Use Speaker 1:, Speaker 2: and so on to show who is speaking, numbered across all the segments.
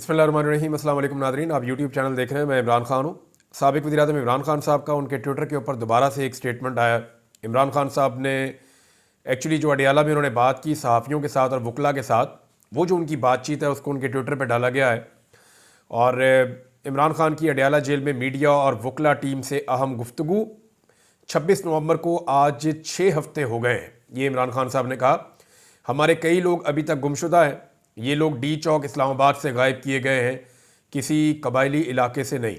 Speaker 1: बिस्मिल्लाहिर्रहमानिर्रहीम। अस्सलाम वालेकुम नाज़रीन, आप यूट्यूब चैनल देख रहे हैं। मैं इमरान खान हूँ। साबिक़ वज़ीर-ए-आज़म इमरान खान साहब का उनके ट्विटर के ऊपर दोबारा से एक स्टेटमेंट आया। इमरान खान साहब ने एक्चुअली जो अडियाला में उन्होंने बात की सहाफ़ियों के साथ और वकला के साथ, वो जो उनकी बातचीत है उसको उनके ट्विटर पर डाला गया है। और इमरान खान की अडियाला जेल में मीडिया और वकला टीम से अहम गुफ्तगू 26 नवंबर को आज 6 हफ्ते हो गए हैं। ये इमरान खान साहब ने कहा, हमारे कई लोग अभी तक गुमशुदा हैं। ये लोग डी चौक इस्लामाबाद से गायब किए गए हैं, किसी कबायली इलाके से नहीं।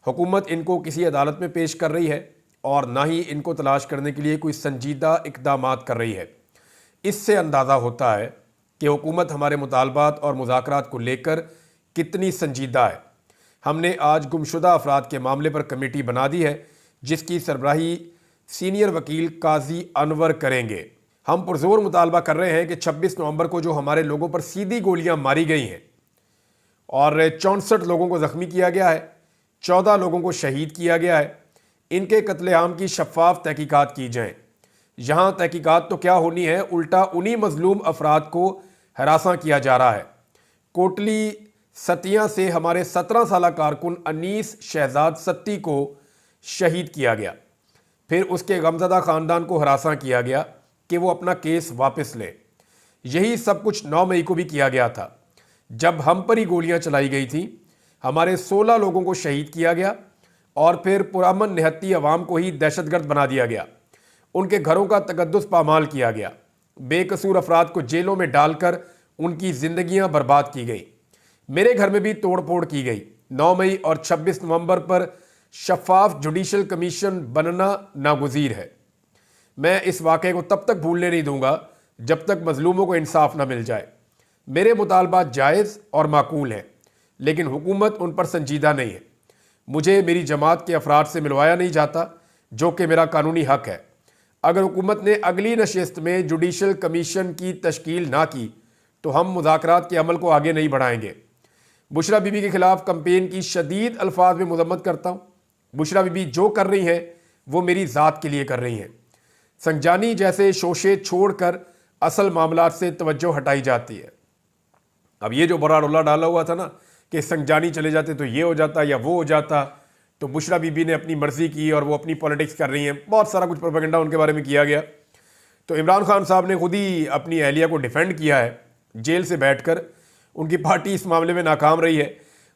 Speaker 1: हुकूमत इनको किसी अदालत में पेश कर रही है और ना ही इनको तलाश करने के लिए कोई संजीदा इक़दामात कर रही है। इससे अंदाज़ा होता है कि हुकूमत हमारे मुतालबात और मुज़ाकरात को लेकर कितनी संजीदा है। हमने आज गुमशुदा अफराद के मामले पर कमेटी बना दी है, जिसकी सरबराही सीनियर वकील काजी अनवर करेंगे। हम पुरजोर मुतालबा कर रहे हैं कि 26 नवंबर को जो हमारे लोगों पर सीधी गोलियां मारी गई हैं और 64 लोगों को ज़ख्मी किया गया है, 14 लोगों को शहीद किया गया है, इनके कत्लेआम की शफाफ तहकीकात की जाएँ। यहाँ तहकीकात तो क्या होनी है, उल्टा उन्हीं मजलूम अफराद को हरासा किया जा रहा है। कोटली सतिया से हमारे 17 साला कारकुन अनीस शहजाद सत्ती को शहीद किया गया। फिर उसके गमज़दा ख़ानदान को हरासा किया गया कि वो अपना केस वापस ले। यही सब कुछ 9 मई को भी किया गया था, जब हम पर ही गोलियां चलाई गई थी। हमारे 16 लोगों को शहीद किया गया और फिर पुरअमन निहत्ती अवाम को ही दहशतगर्द बना दिया गया। उनके घरों का तकद्दुस पामाल किया गया। बेकसूर अफराद को जेलों में डालकर उनकी जिंदगियां बर्बाद की गई। मेरे घर में भी तोड़ फोड़ की गई। 9 मई और 26 नवंबर पर शफाफ जुडिशल कमीशन बनना नागुज़ीर है। मैं इस वाक़े को तब तक भूलने नहीं दूंगा जब तक मजलूमों को इंसाफ न मिल जाए। मेरे मुतालबात जायज़ और माकूल हैं, लेकिन हुकूमत उन पर संजीदा नहीं है। मुझे मेरी जमात के अफराद से मिलवाया नहीं जाता, जो कि मेरा कानूनी हक है। अगर हुकूमत ने अगली नशिस्त में जुडिशल कमीशन की तश्कील ना की तो हम मुज़ाकरात के अमल को आगे नहीं बढ़ाएंगे। बुशरा बीबी के खिलाफ कंपेन की शदीद अल्फाज में मज़म्मत करता हूँ। बुशरा बीबी जो कर रही हैं वो मेरी ज़ात के लिए कर रही हैं। संजानी जैसे शोशे छोड़कर असल मामलात से तवज्जो हटाई जाती है। अब ये जो बड़ा रोला डाला हुआ था ना कि संजानी चले जाते तो ये हो जाता या वो हो जाता, तो बुशरा बीबी ने अपनी मर्जी की और वो अपनी पॉलिटिक्स कर रही हैं। बहुत सारा कुछ प्रोपेगेंडा उनके बारे में किया गया। तो इमरान खान साहब ने खुद ही अपनी अहलिया को डिफेंड किया है जेल से बैठकर। उनकी पार्टी इस मामले में नाकाम रही है।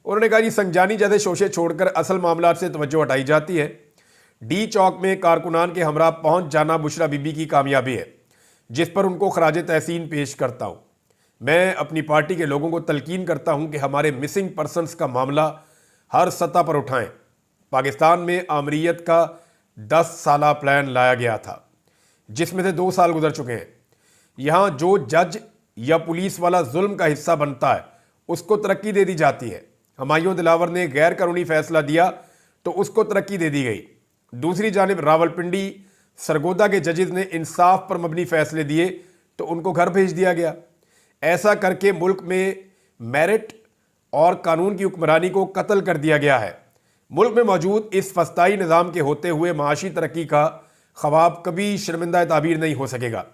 Speaker 1: उन्होंने कहा कि संजानी जैसे शोशे छोड़कर असल मामलात से तवज्जो हटाई जाती है। डी चौक में कारकुनान के हमरा पहुंच जाना बुशरा बीबी की कामयाबी है, जिस पर उनको खराज तहसीन पेश करता हूं। मैं अपनी पार्टी के लोगों को तलकीन करता हूं कि हमारे मिसिंग पर्सनस का मामला हर सतह पर उठाएं। पाकिस्तान में आमरीयत का 10 साला प्लान लाया गया था, जिसमें से 2 साल गुजर चुके हैं। यहां जो जज या पुलिस वाला जुल्म का हिस्सा बनता है उसको तरक्की दे दी जाती है। हुमायूं दिलावर ने गैर कानूनी फैसला दिया तो उसको तरक्की दे दी गई। दूसरी जानिब रावलपिंडी सरगोदा के जजेस ने इंसाफ पर मबनी फैसले दिए तो उनको घर भेज दिया गया। ऐसा करके मुल्क में मेरिट और कानून की हुक्मरानी को कत्ल कर दिया गया है। मुल्क में मौजूद इस फस्ताई निज़ाम के होते हुए माशी तरक्की का ख्वाब कभी शर्मिंदा ताबीर नहीं हो सकेगा।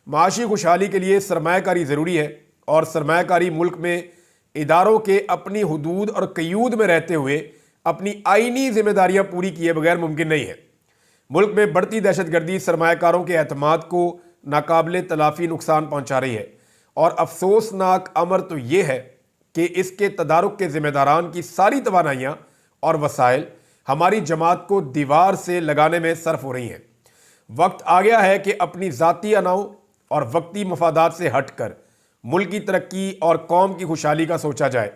Speaker 1: माशी खुशहाली के लिए सरमायाकारी ज़रूरी है और सरमायाकारी मुल्क में इदारों के अपनी हुदूद और क़यूद में रहते हुए अपनी आईनी जिम्मेदारियां पूरी किए बगैर मुमकिन नहीं है। मुल्क में बढ़ती दहशतगर्दी सरमायाकारों के एतमाद को नाकाबिले तलाफी नुकसान पहुंचा रही है और अफसोसनाक अमर तो ये है कि इसके तदारुक के जिम्मेदारान की सारी तवानाइयाँ और वसाइल हमारी जमात को दीवार से लगाने में सर्फ हो रही हैं। वक्त आ गया है कि अपनी ज़ाती अनाओं और वक्ती मफादात से हटकर मुल्क की तरक्की और कौम की खुशहाली का सोचा जाए।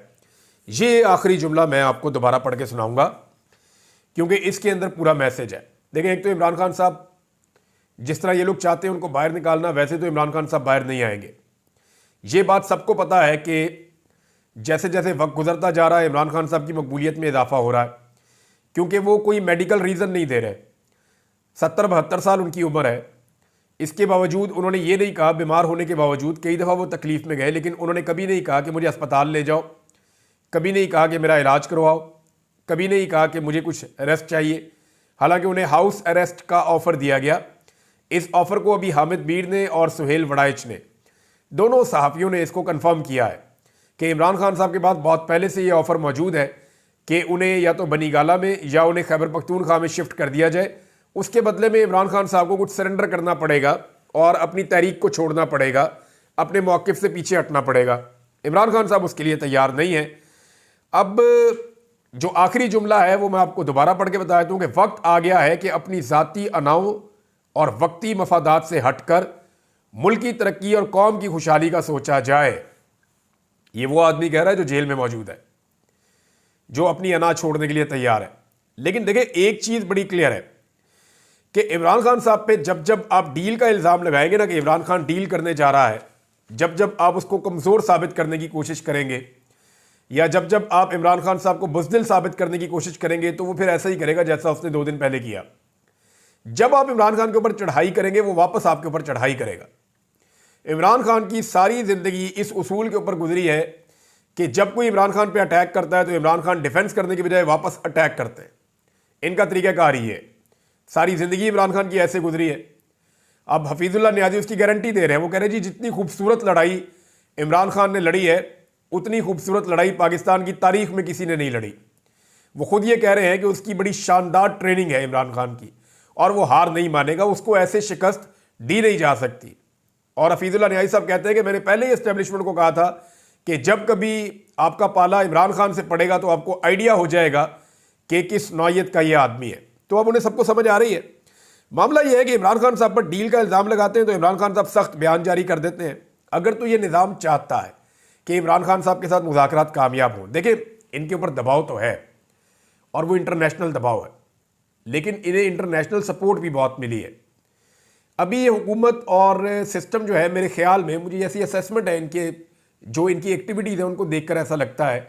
Speaker 1: ये आखिरी जुमला मैं आपको दोबारा पढ़ के सुनाऊंगा क्योंकि इसके अंदर पूरा मैसेज है। देखें, एक तो इमरान खान साहब जिस तरह ये लोग चाहते हैं उनको बाहर निकालना, वैसे तो इमरान खान साहब बाहर नहीं आएंगे। ये बात सबको पता है कि जैसे जैसे वक्त गुजरता जा रहा है इमरान खान साहब की मकबूलियत में इजाफा हो रहा है, क्योंकि वो कोई मेडिकल रीज़न नहीं दे रहे। 70-72 साल उनकी उम्र है। इसके बावजूद उन्होंने ये नहीं कहा, बीमार होने के बावजूद कई दफ़ा वो तकलीफ़ में गए, लेकिन उन्होंने कभी नहीं कहा कि मुझे अस्पताल ले जाओ, कभी नहीं कहा कि मेरा इलाज करवाओ, कभी नहीं कहा कि मुझे कुछ अरेस्ट चाहिए। हालांकि उन्हें हाउस अरेस्ट का ऑफ़र दिया गया। इस ऑफ़र को अभी हामिद मीर ने और सुहेल वड़ाइच ने, दोनों सहाफ़ियों ने इसको कंफर्म किया है कि इमरान खान साहब के पास बहुत पहले से ये ऑफ़र मौजूद है कि उन्हें या तो बनीगाला में या उन्हें खैबर पख्तूनख्वा में शिफ्ट कर दिया जाए। उसके बदले में इमरान खान साहब को कुछ सरेंडर करना पड़ेगा और अपनी तहरीक को छोड़ना पड़ेगा, अपने मौक़िफ़ से पीछे हटना पड़ेगा। इमरान खान साहब उसके लिए तैयार नहीं है। अब जो आखिरी जुमला है वो मैं आपको दोबारा पढ़ के बता देता हूँ कि वक्त आ गया है कि अपनी ज़ाती अनाओं और वक्ती मफादात से हटकर मुल्की तरक्की और कौम की खुशहाली का सोचा जाए। ये वो आदमी कह रहा है जो जेल में मौजूद है, जो अपनी अना छोड़ने के लिए तैयार है। लेकिन देखिए, एक चीज़ बड़ी क्लियर है कि इमरान खान साहब पे जब जब आप डील का इल्ज़ाम लगाएंगे ना कि इमरान खान डील करने जा रहा है, जब जब आप उसको कमज़ोर साबित करने की कोशिश करेंगे या जब जब आप इमरान खान साहब को बुज़दिल साबित करने की कोशिश करेंगे, तो वो फिर ऐसा ही करेगा जैसा उसने 2 दिन पहले किया। जब आप इमरान खान के ऊपर चढ़ाई करेंगे, वो वापस आपके ऊपर चढ़ाई करेगा। इमरान खान की सारी ज़िंदगी इस उसूल के ऊपर गुजरी है कि जब कोई इमरान खान पे अटैक करता है तो इमरान खान डिफेंस करने की बजाय वापस अटैक करते हैं। इनका तरीक़ाकार ही है। सारी ज़िंदगी इमरान खान की ऐसे गुजरी है। अब हफीज़ुल्लाह नियाज़ी उसकी गारंटी दे रहे हैं। वो कह रहे हैं जी, जितनी खूबसूरत लड़ाई इमरान खान ने लड़ी है, उतनी खूबसूरत लड़ाई पाकिस्तान की तारीख में किसी ने नहीं लड़ी। वो खुद ये कह रहे हैं कि उसकी बड़ी शानदार ट्रेनिंग है इमरान खान की और वो हार नहीं मानेगा, उसको ऐसे शिकस्त दी नहीं जा सकती। और हफीज़ुल्लाह नियाज़ी साहब कहते हैं कि मैंने पहले ही एस्टेब्लिशमेंट को कहा था कि जब कभी आपका पाला इमरान खान से पड़ेगा तो आपको आइडिया हो जाएगा कि किस नौयत का ये आदमी है। तो अब उन्हें सबको समझ आ रही है। मामला ये है कि इमरान खान साहब पर डील का इल्ज़ाम लगाते हैं तो इमरान खान साहब सख्त बयान जारी कर देते हैं। अगर तो ये निज़ाम चाहता है कि इमरान खान साहब के साथ मुज़ाकरात कामयाब हों, देखिए इनके ऊपर दबाव तो है और वो इंटरनेशनल दबाव है, लेकिन इन्हें इंटरनेशनल सपोर्ट भी बहुत मिली है। अभी ये हुकूमत और सिस्टम जो है, मेरे ख्याल में, मुझे ऐसी असेसमेंट है इनके, जो इनकी एक्टिविटीज़ है उनको देखकर ऐसा लगता है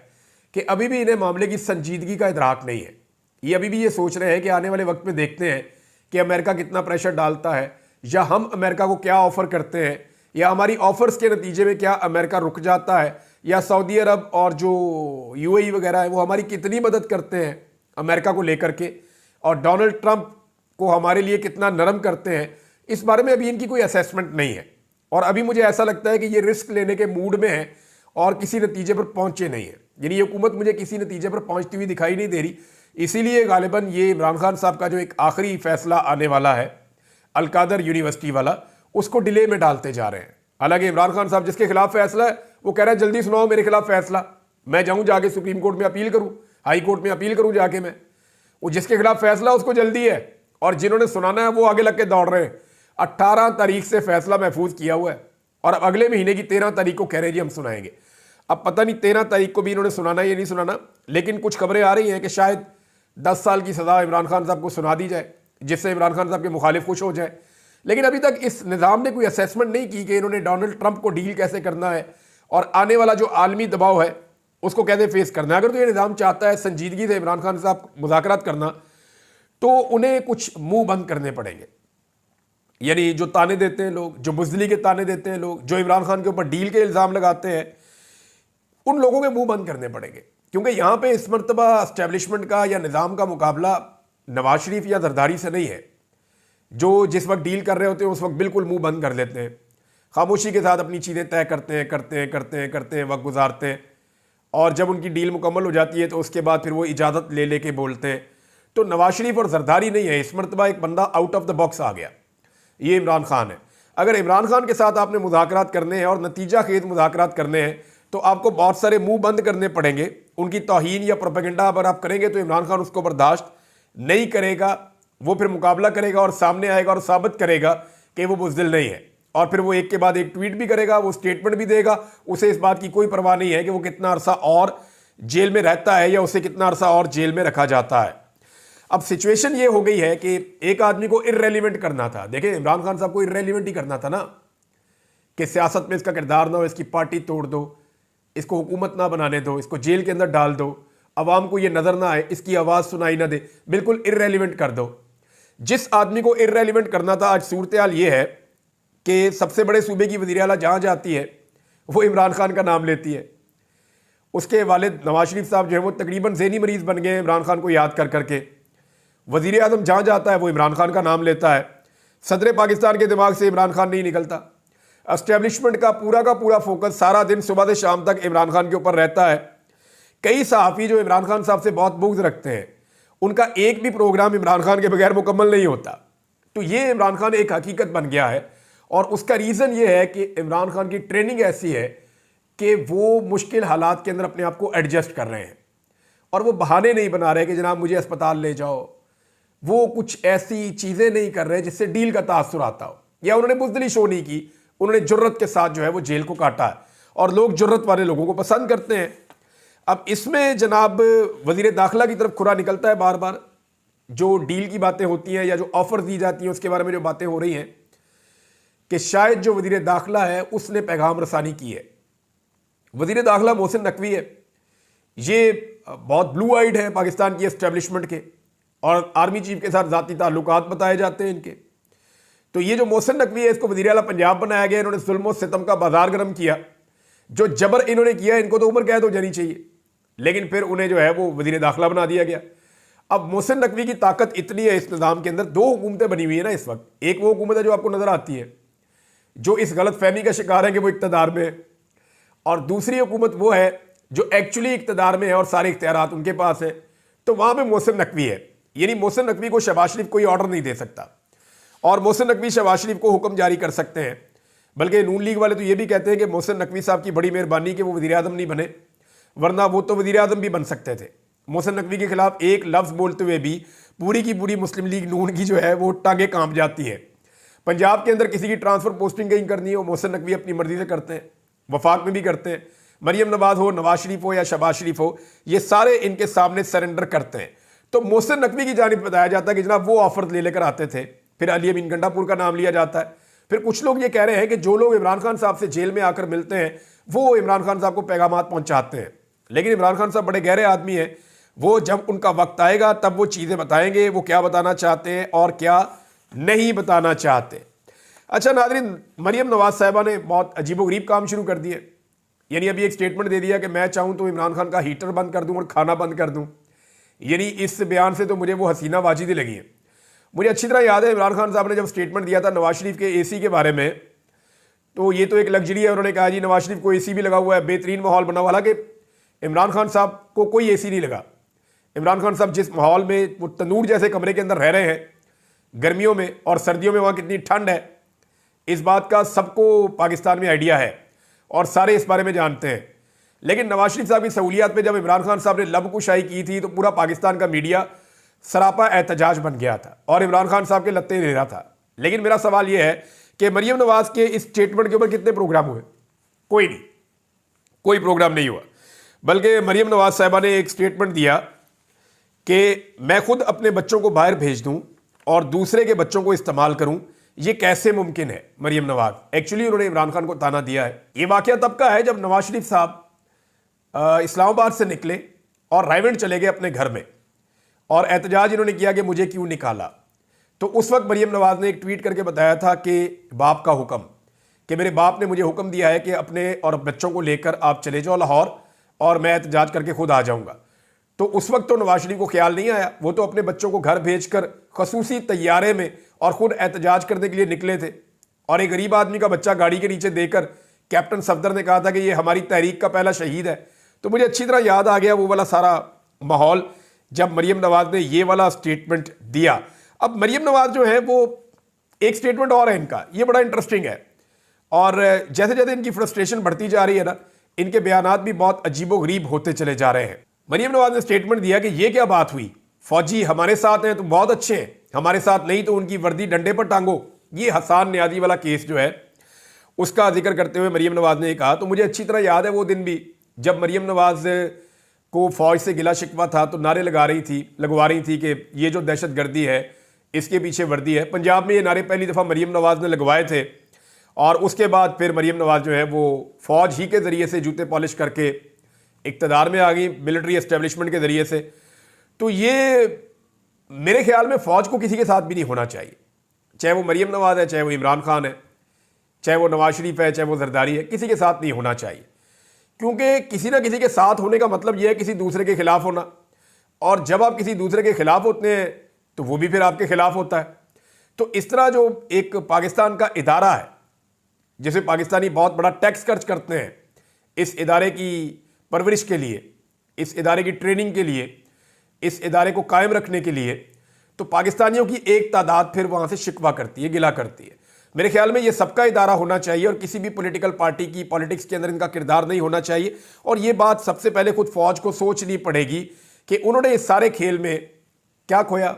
Speaker 1: कि अभी भी इन्हें मामले की संजीदगी का इदराक नहीं है। ये अभी भी ये सोच रहे हैं कि आने वाले वक्त में देखते हैं कि अमेरिका कितना प्रेशर डालता है या हम अमेरिका को क्या ऑफ़र करते हैं या हमारी ऑफ़र्स के नतीजे में क्या अमेरिका रुक जाता है या सऊदी अरब और जो यूएई वगैरह है वो हमारी कितनी मदद करते हैं अमेरिका को लेकर के, और डोनाल्ड ट्रंप को हमारे लिए कितना नरम करते हैं। इस बारे में अभी इनकी कोई असेसमेंट नहीं है और अभी मुझे ऐसा लगता है कि ये रिस्क लेने के मूड में है और किसी नतीजे पर पहुंचे नहीं है। यानी ये हुकूमत मुझे किसी नतीजे पर पहुंचती हुई दिखाई नहीं दे रही। इसीलिए गालिबन ये इमरान खान साहब का जो एक आखिरी फैसला आने वाला है अलकादर यूनिवर्सिटी वाला, उसको डिले में डालते जा रहे हैं। हालांकि इमरान खान साहब जिसके खिलाफ फैसला है वो कह रहा है जल्दी सुनाओ मेरे खिलाफ फैसला, मैं जाऊं जाके सुप्रीम कोर्ट में अपील करूं, हाई कोर्ट में अपील करूं जाके मैं। वो जिसके खिलाफ फैसला उसको जल्दी है और जिन्होंने सुनाना है वो आगे लग के दौड़ रहे हैं। 18 तारीख से फैसला महफूज किया हुआ है और अब अगले महीने की 13 तारीख को कह रहे हैं जी हम सुनाएंगे। अब पता नहीं 13 तारीख को भी इन्होंने सुनाना या नहीं सुनाना, लेकिन कुछ खबरें आ रही हैं कि शायद 10 साल की सज़ा इमरान खान साहब को सुना दी जाए, जिससे इमरान खान साहब के मुखालिफ खुश हो जाए। लेकिन अभी तक इस निज़ाम ने कोई असेसमेंट नहीं की कि इन्होंने डोनाल्ड ट्रंप को डील कैसे करना है और आने वाला जो आलमी दबाव है उसको कैसे फेस करना है। अगर तो ये निज़ाम चाहता है संजीदगी से इमरान खान साहब मुज़ाकरात करना, तो उन्हें कुछ मुंह बंद करने पड़ेंगे। यानी जो ताने देते हैं लोग, जो बुज़दिली के ताने देते हैं लोग, जो इमरान खान के ऊपर डील के इल्ज़ाम लगाते हैं, उन लोगों के मुंह बंद करने पड़ेंगे। क्योंकि यहाँ पे इस मरतबा एस्टेब्लिशमेंट का या निज़ाम का मुकाबला नवाज शरीफ या जरदारी से नहीं है, जो जिस वक्त डील कर रहे होते हैं उस वक्त बिल्कुल मुंह बंद कर लेते हैं, खामोशी के साथ अपनी चीज़ें तय करते हैं, वक्त गुजारते हैं, और जब उनकी डील मुकम्मल हो जाती है तो उसके बाद फिर वो इजाज़त ले लेके बोलते हैं। तो नवाज शरीफ और जरदारी नहीं है, इस मरतबा एक बंदा आउट ऑफ द बॉक्स आ गया, ये इमरान खान है। अगर इमरान खान के साथ आपने मुज़ाकरात करने हैं और नतीजा खेज मुज़ाकरात करने हैं तो आपको बहुत सारे मुंह बंद करने पड़ेंगे। उनकी तौहीन या प्रोपेगेंडा अगर आप करेंगे तो इमरान खान उसको बर्दाश्त नहीं करेगा, वो फिर मुकाबला करेगा और सामने आएगा और साबित करेगा कि वो बुज़दिल नहीं है, और फिर वो एक के बाद एक ट्वीट भी करेगा, वो स्टेटमेंट भी देगा। उसे इस बात की कोई परवाह नहीं है कि वो कितना अरसा और जेल में रहता है या उसे कितना अरसा और जेल में रखा जाता है। अब सिचुएशन ये हो गई है कि एक आदमी को इर्रेलिवेंट करना था। देखिए इमरान खान साहब को इर्रेलिवेंट ही करना था ना, कि सियासत में इसका किरदार ना हो, इसकी पार्टी तोड़ दो, इसको हुकूमत ना बनाने दो, इसको जेल के अंदर डाल दो, अवाम को ये नज़र ना आए, इसकी आवाज़ सुनाई ना दे, बिल्कुल इर्रेलिवेंट कर दो। जिस आदमी को इर्रेलिवेंट करना था, आज सूरत हाल ये है कि सबसे बड़े सूबे की वज़ीर आला जहाँ जाती है वो इमरान खान का नाम लेती है। उसके वालिद नवाज शरीफ साहब जो है वो तकरीबन ज़हनी मरीज़ बन गए हैं इमरान खान को याद कर करके। वज़ीर आज़म जहाँ जाता है वो इमरान खान का नाम लेता है। सदर पाकिस्तान के दिमाग से इमरान खान नहीं निकलता। एस्टेब्लिशमेंट का पूरा फोकस सारा दिन सुबह से शाम तक इमरान खान के ऊपर रहता है। कई सहाफ़ी जो इमरान खान साहब से बहुत बुग़्ज़ रखते हैं, उनका एक भी प्रोग्राम इमरान खान के बगैर मुकम्मल नहीं होता। तो ये इमरान खान एक हकीकत बन गया है और उसका रीज़न ये है कि इमरान खान की ट्रेनिंग ऐसी है कि वो मुश्किल हालात के अंदर अपने आप को एडजस्ट कर रहे हैं और वो बहाने नहीं बना रहे कि जनाब मुझे अस्पताल ले जाओ। वो कुछ ऐसी चीज़ें नहीं कर रहे जिससे डील का तासुर आता हो, या उन्होंने बुज़दिली शो नहीं की, उन्होंने जुर्रत के साथ जो है वो जेल को काटा है और लोग जुर्रत वाले लोगों को पसंद करते हैं। अब इसमें जनाब वज़ीर दाखिला की तरफ खुरा निकलता है बार बार। जो डील की बातें होती हैं या जो ऑफर दी जाती हैं उसके बारे में जो बातें हो रही हैं कि शायद जो वज़ीर दाखिला है उसने पैगाम रसानी की है। वज़ीर दाखिला मोहसिन नकवी है, ये बहुत ब्लू आइड है पाकिस्तान की एस्टेब्लिशमेंट के और आर्मी चीफ के साथ ज़ाती ताल्लुकात बताए जाते हैं इनके। तो ये जो मोहसिन नकवी है इसको वज़ीर आला पंजाब बनाया गया। इन्होंने जुल्म सितम का बाजार गर्म किया। जो जबर इन्होंने किया इनको तो उम्र कैद हो जानी चाहिए, लेकिन फिर उन्हें जो है वो वज़ीर दाखिला बना दिया गया। अब मोहसिन नकवी की ताकत इतनी है इस निज़ाम के अंदर, दो हुकूमतें बनी हुई है ना इस वक्त। एक वो हुकूमत है जो आपको नज़र आती है जो इस गलत फहमी का शिकार है कि वो इक़्तिदार में है, और दूसरी हुकूमत वो है जो एक्चुअली इक़्तिदार में है और सारे इख्तियारात उनके पास है। तो वहाँ पर मोहसिन नकवी है, यानी मोहसिन नकवी को शहबाज शरीफ कोई ऑर्डर नहीं दे सकता और मोहसिन नकवी शहबाज शरीफ को हुक्म जारी कर सकते हैं। बल्कि नून लीग वाले तो ये भी कहते हैं कि मोहसिन नकवी साहब की बड़ी मेहरबानी कि वो वज़ीर आज़म नहीं बने, वरना वो तो वज़ीर आज़म भी बन सकते थे। मोहसिन नकवी के खिलाफ एक लफ्ज़ बोलते हुए भी पूरी की पूरी मुस्लिम लीग नून की जो है वो टांगे कांप जाती है। पंजाब के अंदर किसी की ट्रांसफ़र पोस्टिंग कहीं करनी हो, मोहसिन नकवी अपनी मर्जी से करते हैं, वफाक में भी करते हैं। मरियम नवाज हो, नवाज शरीफ हो या शहबाज शरीफ हो, ये सारे इनके सामने सरेंडर करते हैं। तो मोहसिन नकवी की जानिब बताया जाता है कि जनाब वो ऑफर ले लेकर आते थे। फिर अली अमीन गंडापुर का नाम लिया जाता है। फिर कुछ लोग ये कह रहे हैं कि जो लोग इमरान खान साहब से जेल में आकर मिलते हैं वो इमरान खान साहब को पैगामात पहुंचाते हैं, लेकिन इमरान खान साहब बड़े गहरे आदमी हैं। वो जब उनका वक्त आएगा तब वो चीज़ें बताएंगे वो क्या बताना चाहते हैं और क्या नहीं बताना चाहते। अच्छा नाज़रीन, मरियम नवाज साहिबा ने बहुत अजीबोगरीब काम शुरू कर दिए। यानी अभी एक स्टेटमेंट दे दिया कि मैं चाहूँ तो इमरान खान का हीटर बंद कर दूँ और खाना बंद कर दूँ। यानी इस बयान से तो मुझे वो हसीना वाजिदी लगी है। मुझे अच्छी तरह याद है इमरान खान साहब ने जब स्टेटमेंट दिया था नवाज शरीफ के एसी के बारे में, तो ये तो एक लग्जरी है। उन्होंने कहा जी नवाज शरीफ को एसी भी लगा हुआ है, बेहतरीन माहौल बना हुआ। हालांकि इमरान खान साहब को कोई एसी नहीं लगा। इमरान खान साहब जिस माहौल में वो तंदूर जैसे कमरे के अंदर रह रहे हैं गर्मियों में, और सर्दियों में वहाँ कितनी ठंड है, इस बात का सबको पाकिस्तान में आइडिया है और सारे इस बारे में जानते हैं। लेकिन नवाज शरीफ साहब की सहूलियात पे जब इमरान खान साहब ने लब कुशाई की थी तो पूरा पाकिस्तान का मीडिया सरापा एहतजाज बन गया था और इमरान खान साहब के लत्ते ले रहा था। लेकिन मेरा सवाल यह है कि मरियम नवाज के इस स्टेटमेंट के ऊपर कितने प्रोग्राम हुए? कोई नहीं, कोई प्रोग्राम नहीं हुआ। बल्कि मरियम नवाज साहिबा ने एक स्टेटमेंट दिया कि मैं खुद अपने बच्चों को बाहर भेज दूं और दूसरे के बच्चों को इस्तेमाल करूं, ये कैसे मुमकिन है? मरियम नवाज एक्चुअली उन्होंने इमरान खान को ताना दिया है। ये वाकया तब का है जब नवाज शरीफ साहब इस्लामाबाद से निकले और रायवंड चले गए अपने घर में, और एहतजाज इन्होंने किया कि मुझे क्यों निकाला। तो उस वक्त मरियम नवाज ने एक ट्वीट करके बताया था कि बाप का हुक्म, कि मेरे बाप ने मुझे हुक्म दिया है कि अपने और बच्चों को लेकर आप चले जाओ लाहौर और मैं एहतजाज करके खुद आ जाऊंगा। तो उस वक्त तो नवाज शरीफ को ख्याल नहीं आया, वो तो अपने बच्चों को घर भेजकर खसूसी तैयारे में और खुद एहतजाज करने के लिए निकले थे। और एक गरीब आदमी का बच्चा गाड़ी के नीचे देकर कैप्टन सफदर ने कहा था कि ये हमारी तहरीक का पहला शहीद है। तो मुझे अच्छी तरह याद आ गया वो वाला सारा माहौल जब मरियम नवाज ने ये वाला स्टेटमेंट दिया। अब मरियम नवाज जो है वो एक स्टेटमेंट और है इनका, ये बड़ा इंटरेस्टिंग है। और जैसे जैसे इनकी फ्रस्ट्रेशन बढ़ती जा रही है ना, इनके बयानात भी बहुत अजीबोगरीब होते चले जा रहे हैं। मरियम नवाज ने स्टेटमेंट दिया कि ये क्या बात हुई, फौजी हमारे साथ हैं तो बहुत अच्छे हैं, हमारे साथ नहीं तो उनकी वर्दी डंडे पर टांगो। ये हसान न्याजी वाला केस जो है उसका जिक्र करते हुए मरियम नवाज ने कहा। तो मुझे अच्छी तरह याद है वो दिन भी जब मरियम नवाज को फौज से गिला शिकवा था तो नारे लगवा रही थी कि ये जो दहशत गर्दी है इसके पीछे वर्दी है। पंजाब में ये नारे पहली दफ़ा मरियम नवाज ने लगवाए थे और उसके बाद फिर मरियम नवाज जो है वो फौज ही के ज़रिए से जूते पॉलिश करके इक़्तिदार में आ गई, मिलिट्री एस्टेब्लिशमेंट के ज़रिए से। तो ये मेरे ख्याल में फ़ौज को किसी के साथ भी नहीं होना चाहिए, चाहे वो मरियम नवाज है, चाहे वो इमरान खान है, चाहे वो नवाज शरीफ है, चाहे वो जरदारी है, किसी के साथ नहीं होना चाहिए। क्योंकि किसी ना किसी के साथ होने का मतलब यह है किसी दूसरे के खिलाफ होना, और जब आप किसी दूसरे के खिलाफ होते हैं तो वो भी फिर आपके खिलाफ होता है। तो इस तरह जो एक पाकिस्तान का इदारा है जिसे पाकिस्तानी बहुत बड़ा टैक्स खर्च करते हैं इस इदारे की परवरिश के लिए, इस इदारे की ट्रेनिंग के लिए, इस इदारे को कायम रखने के लिए, तो पाकिस्तानियों की एक तादाद फिर वहां से शिकवा करती है, गिला करती है। मेरे ख्याल में ये सबका इदारा होना चाहिए और किसी भी पॉलिटिकल पार्टी की पॉलिटिक्स के अंदर इनका किरदार नहीं होना चाहिए। और ये बात सबसे पहले खुद फौज को सोचनी पड़ेगी कि उन्होंने इस सारे खेल में क्या खोया,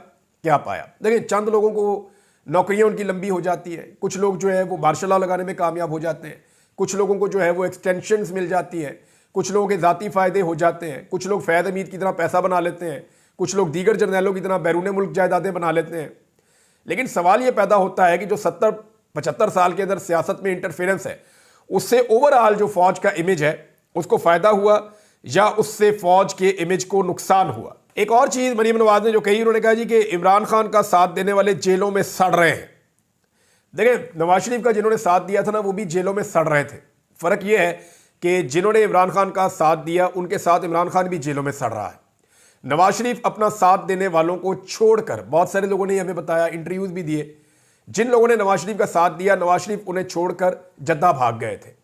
Speaker 1: क्या पाया। देखिए, चंद लोगों को नौकरियां उनकी लंबी हो जाती है, कुछ लोग जो है वो मार्शल लॉ लगाने में कामयाब हो जाते हैं, कुछ लोगों को जो है वो एक्सटेंशंस मिल जाती है, कुछ लोगों के ज़ाती फ़ायदे हो जाते हैं, कुछ लोग फैद हमीद की तरह पैसा बना लेते हैं, कुछ लोग दीगर जर्नैलों की तरह बैरून मुल्क जायदादें बना लेते हैं। लेकिन सवाल ये पैदा होता है कि जो 70-75 साल के अंदर सियासत में इंटरफेरेंस है, उससे ओवरऑल जो फौज का इमेज है उसको फ़ायदा हुआ या उससे फौज के इमेज को नुकसान हुआ। एक और चीज़ मरीम नवाज ने जो कही, उन्होंने कहा जी कि इमरान खान का साथ देने वाले जेलों में सड़ रहे हैं। देखें, नवाज शरीफ का जिन्होंने साथ दिया था ना, वो भी जेलों में सड़ रहे थे। फ़र्क ये है कि जिन्होंने इमरान खान का साथ दिया उनके साथ इमरान खान भी जेलों में सड़ रहा है। नवाज शरीफ अपना साथ देने वालों को छोड़कर, बहुत सारे लोगों ने हमें बताया, इंटरव्यूज़ भी दिए, जिन लोगों ने नवाज शरीफ का साथ दिया, नवाज शरीफ उन्हें छोड़कर जद्दा भाग गए थे।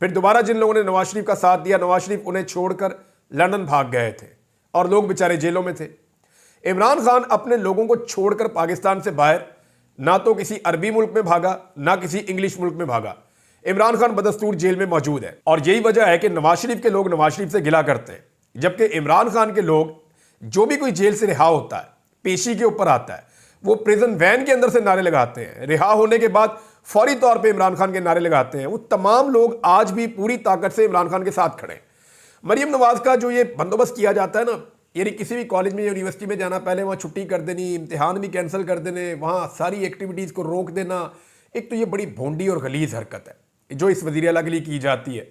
Speaker 1: फिर दोबारा जिन लोगों ने नवाज शरीफ का साथ दिया, नवाज शरीफ उन्हें छोड़कर लंदन भाग गए थे और लोग बेचारे जेलों में थे। इमरान खान अपने लोगों को छोड़कर पाकिस्तान से बाहर ना तो किसी अरबी मुल्क में भागा, ना किसी इंग्लिश मुल्क में भागा। इमरान खान बदस्तूर जेल में मौजूद है और यही वजह है कि नवाज शरीफ के लोग नवाज शरीफ से गिला करते हैं, जबकि इमरान खान के लोग, जो भी कोई जेल से रिहा होता है, पेशी के ऊपर आता है, वो प्रिजन वैन के अंदर से नारे लगाते हैं, रिहा होने के बाद फौरी तौर पे इमरान खान के नारे लगाते हैं। वो तमाम लोग आज भी पूरी ताकत से इमरान खान के साथ खड़े हैं। मरीम नवाज का जो ये बंदोबस्त किया जाता है ना, यानी किसी भी कॉलेज में, यूनिवर्सिटी में जाना, पहले वहाँ छुट्टी कर देनी, इम्तिहान भी कैंसिल कर देने, वहाँ सारी एक्टिविटीज़ को रोक देना, एक तो ये बड़ी भोंडी और गलीज हरकत है जो इस वज़ीर आला के लिए की जाती है।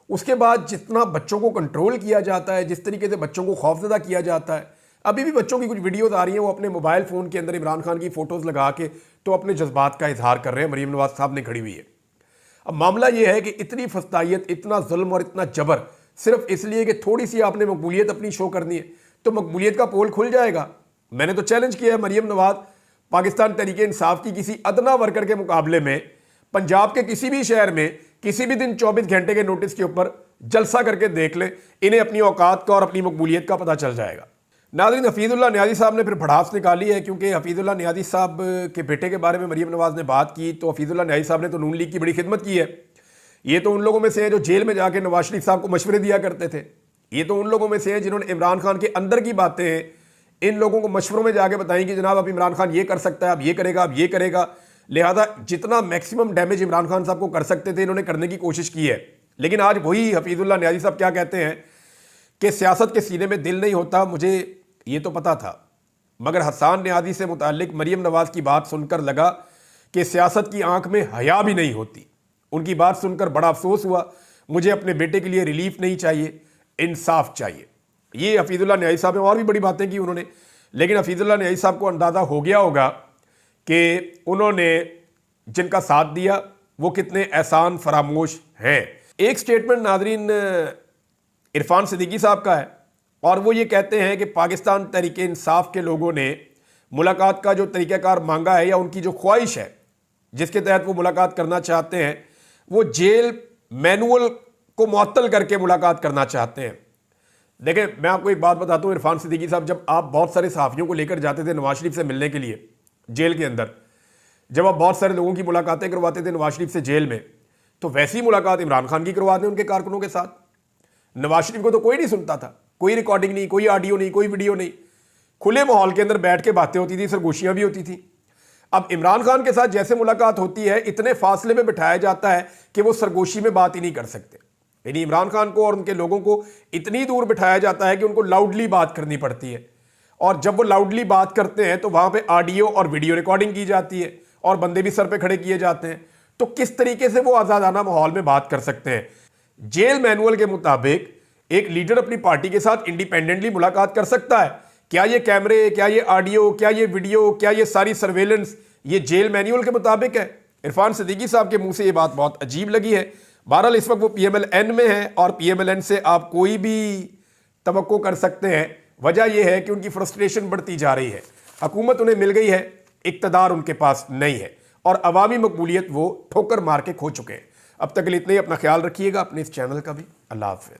Speaker 1: उसके बाद जितना बच्चों को कंट्रोल किया जाता है, जिस तरीके से बच्चों को खौफजदा किया जाता है, अभी भी बच्चों की कुछ वीडियोस आ रही हैं, वो अपने मोबाइल फ़ोन के अंदर इमरान खान की फ़ोटोज़ लगा के तो अपने जज्बात का इजहार कर रहे हैं। मरीम नवाज साहब ने खड़ी हुई है। अब मामला ये है कि इतनी फस्तायत, इतना जुल्म और इतना जबर सिर्फ इसलिए कि थोड़ी सी आपने मकबूलियत अपनी शो करनी है, तो मकबूलियत का पोल खुल जाएगा। मैंने तो चैलेंज किया है, मरीम नवाज पाकिस्तान तहरीक इंसाफ की किसी अदना वर्कर के मुकाबले में पंजाब के किसी भी शहर में किसी भी दिन 24 घंटे के नोटिस के ऊपर जलसा करके देख ले, इन्हें अपनी औकात का और अपनी मकबूलियत का पता चल जाएगा। नाज़रीन, हफीजुल्लाह नियाज़ी साहब ने फिर भड़ास निकाली है, क्योंकि हफीजुल्लाह नियाज़ी साहब के बेटे के बारे में मरीम नवाज ने बात की, तो हफीजुल्लाह नियाज़ी साहब ने तो नून लीग की बड़ी खिदमत की है। ये तो उन लोगों में से हैं जो जेल में जाके नवाज शरीफ साहब को मशवरे दिया करते थे। ये तो उन लोगों में से हैं जिन्होंने इमरान खान के अंदर की बातें इन लोगों को मशवरों में जाके बताई कि जनाब अब इमरान खान ये कर सकता है, अब ये करेगा, अब ये करेगा। लिहाजा जितना मैक्सिमम डैमेज इमरान खान साहब को कर सकते थे, इन्होंने करने की कोशिश की है। लेकिन आज वही हफीजुल्लाह नियाज़ी साहब क्या कहते हैं कि सियासत के सीने में दिल नहीं होता। मुझे ये तो पता था, मगर हसन नियाज़ी से मुताल्लिक मरीम नवाज की बात सुनकर लगा कि सियासत की आंख में हया भी नहीं होती। उनकी बात सुनकर बड़ा अफसोस हुआ। मुझे अपने बेटे के लिए रिलीफ नहीं चाहिए, इंसाफ चाहिए। ये हफीजुल्लाह नियाज़ी साहब ने और भी बड़ी बातें की उन्होंने, लेकिन हफीजुल्लाह नियाज़ी साहब को अंदाज़ा हो गया होगा कि उन्होंने जिनका साथ दिया वो कितने एहसान फरामोश हैं। एक स्टेटमेंट नाज़रीन इरफान सिद्दीकी साहब का है और वो ये कहते हैं कि पाकिस्तान तहरीक इंसाफ के लोगों ने मुलाकात का जो तरीक़ाकार मांगा है या उनकी जो ख्वाहिश है जिसके तहत वो मुलाकात करना चाहते हैं, वो जेल मैनुअल को मुअत्तल करके मुलाकात करना चाहते हैं। देखें, मैं आपको एक बात बताता हूँ, इरफान सिद्दीकी साहब, जब आप बहुत सारे सहाफ़ियों को लेकर जाते थे नवाज शरीफ से मिलने के लिए जेल के अंदर, जब आप बहुत सारे लोगों की मुलाकातें करवाते थे नवाज शरीफ से जेल में, तो वैसी मुलाकात इमरान खान की करवाते उनके कारकुनों के साथ। नवाज शरीफ को तो कोई नहीं सुनता था, कोई रिकॉर्डिंग नहीं, कोई ऑडियो नहीं, कोई वीडियो नहीं, खुले माहौल के अंदर बैठ के बातें होती थी, सरगोशियां भी होती थी। अब इमरान खान के साथ जैसे मुलाकात होती है, इतने फासले में बिठाया जाता है कि वो सरगोशी में बात ही नहीं कर सकते। यानी इमरान खान को और उनके लोगों को इतनी दूर बिठाया जाता है कि उनको लाउडली बात करनी पड़ती है, और जब वो लाउडली बात करते हैं तो वहां पे ऑडियो और वीडियो रिकॉर्डिंग की जाती है और बंदे भी सर पे खड़े किए जाते हैं। तो किस तरीके से वो आज़ादाना माहौल में बात कर सकते हैं? जेल मैनुअल के मुताबिक एक लीडर अपनी पार्टी के साथ इंडिपेंडेंटली मुलाकात कर सकता है। क्या ये कैमरे, क्या ये ऑडियो, क्या ये वीडियो, क्या ये सारी सर्वेलेंस ये जेल मैनुअल के मुताबिक है? इरफान सिद्दीकी साहब के मुंह से ये बात बहुत अजीब लगी है। बहरहाल इस वक्त वो PMLN में है और PMLN से आप कोई भी तवक्को कर सकते हैं। वजह यह है कि उनकी फ्रस्ट्रेशन बढ़ती जा रही है। हुकूमत उन्हें मिल गई है, इक़्तिदार उनके पास नहीं है और अवामी मकबूलियत वो ठोकर मार के खो चुके हैं। अब तक के लिए इतना ही। अपना ख्याल रखिएगा, अपने इस चैनल का भी। अल्लाह हाफ़िज़।